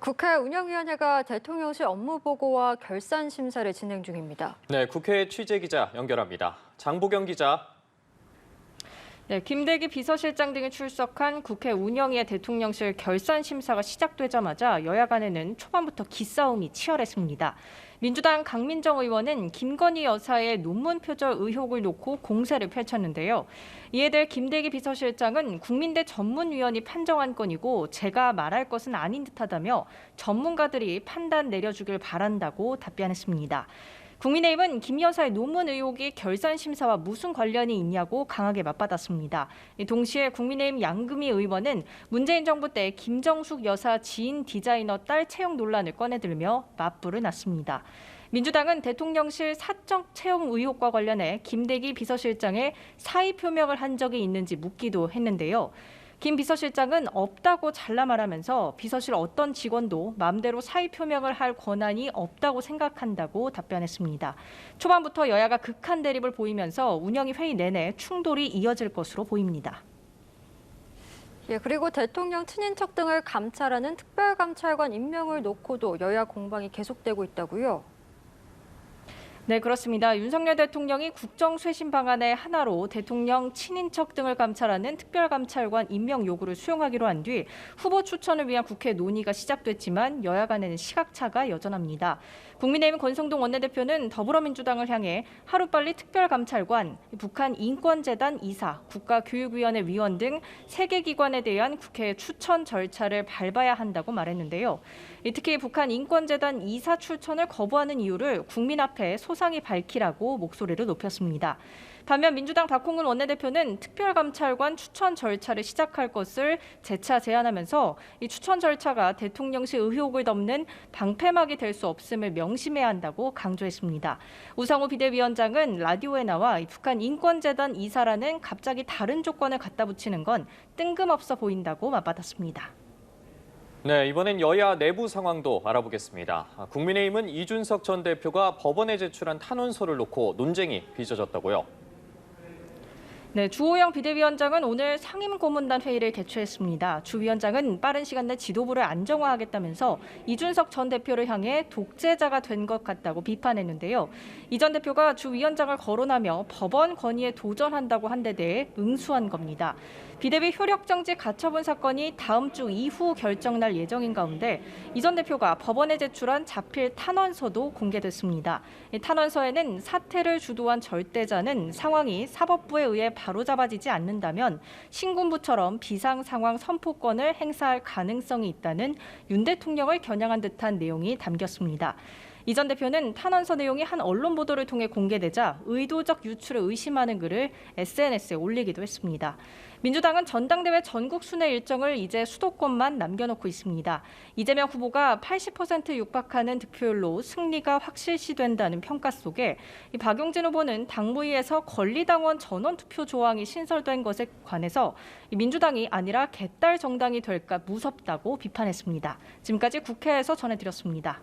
국회 운영위원회가 대통령실 업무보고와 결산 심사를 진행 중입니다. 네, 국회 취재기자 연결합니다. 장보경 기자. 네, 김대기 비서실장 등이 출석한 국회 운영위의 대통령실 결산 심사가 시작되자마자 여야 간에는 초반부터 기싸움이 치열했습니다. 민주당 강민정 의원은 김건희 여사의 논문 표절 의혹을 놓고 공세를 펼쳤는데요. 이에 대해 김대기 비서실장은 국민대 전문위원이 판정한 건이고 제가 말할 것은 아닌 듯하다며 전문가들이 판단 내려주길 바란다고 답변했습니다. 국민의힘은 김 여사의 논문 의혹이 결산 심사와 무슨 관련이 있냐고 강하게 맞받았습니다. 동시에 국민의힘 양금희 의원은 문재인 정부 때 김정숙 여사 지인 디자이너 딸 채용 논란을 꺼내들며 맞불을 놨습니다. 민주당은 대통령실 사적 채용 의혹과 관련해 김대기 비서실장의 사의 표명을 한 적이 있는지 묻기도 했는데요. 김 비서실장은 없다고 잘라 말하면서 비서실 어떤 직원도 마음대로 사의 표명을 할 권한이 없다고 생각한다고 답변했습니다. 초반부터 여야가 극한 대립을 보이면서 운영위 회의 내내 충돌이 이어질 것으로 보입니다. 그리고 대통령 친인척 등을 감찰하는 특별감찰관 임명을 놓고도 여야 공방이 계속되고 있다고요? 네, 그렇습니다. 윤석열 대통령이 국정쇄신 방안의 하나로 대통령 친인척 등을 감찰하는 특별감찰관 임명 요구를 수용하기로 한 뒤 후보 추천을 위한 국회 논의가 시작됐지만 여야 간에는 시각차가 여전합니다. 국민의힘 권성동 원내대표는 더불어민주당을 향해 하루빨리 특별감찰관, 북한 인권재단 이사, 국가교육위원회 위원 등 3개 기관에 대한 국회 추천 절차를 밟아야 한다고 말했는데요. 특히 북한 인권재단 이사 출천을 거부하는 이유를 국민 앞에 소상히 밝히라고 목소리를 높였습니다. 반면 민주당 박홍근 원내대표는 특별감찰관 추천 절차를 시작할 것을 재차 제안하면서 이 추천 절차가 대통령실 의혹을 덮는 방패막이 될 수 없음을 명심해야 한다고 강조했습니다. 우상호 비대위원장은 라디오에 나와 북한 인권재단 이사라는 갑자기 다른 조건을 갖다 붙이는 건 뜬금없어 보인다고 맞받았습니다. 네, 이번엔 여야 내부 상황도 알아보겠습니다. 국민의힘은 이준석 전 대표가 법원에 제출한 탄원서를 놓고 논쟁이 빚어졌다고요. 네, 주호영 비대위원장은 오늘 상임고문단 회의를 개최했습니다. 주 위원장은 빠른 시간 내 지도부를 안정화하겠다면서 이준석 전 대표를 향해 독재자가 된 것 같다고 비판했는데요. 이 전 대표가 주 위원장을 거론하며 법원 건의에 도전한다고 한 데 대해 응수한 겁니다. 비대위 효력정지 가처분 사건이 다음 주 이후 결정날 예정인 가운데 이 전 대표가 법원에 제출한 자필 탄원서도 공개됐습니다. 이 탄원서에는 사태를 주도한 절대자는 상황이 사법부에 의해 바로잡아지지 않는다면 신군부처럼 비상상황 선포권을 행사할 가능성이 있다는 윤 대통령을 겨냥한 듯한 내용이 담겼습니다. 이 전 대표는 탄원서 내용이 한 언론 보도를 통해 공개되자 의도적 유출을 의심하는 글을 SNS에 올리기도 했습니다. 민주당은 전당대회 전국 순회 일정을 이제 수도권만 남겨놓고 있습니다. 이재명 후보가 80% 육박하는 득표율로 승리가 확실시된다는 평가 속에 박용진 후보는 당무위에서 권리당원 전원 투표 조항이 신설된 것에 관해서 민주당이 아니라 개딸 정당이 될까 무섭다고 비판했습니다. 지금까지 국회에서 전해드렸습니다.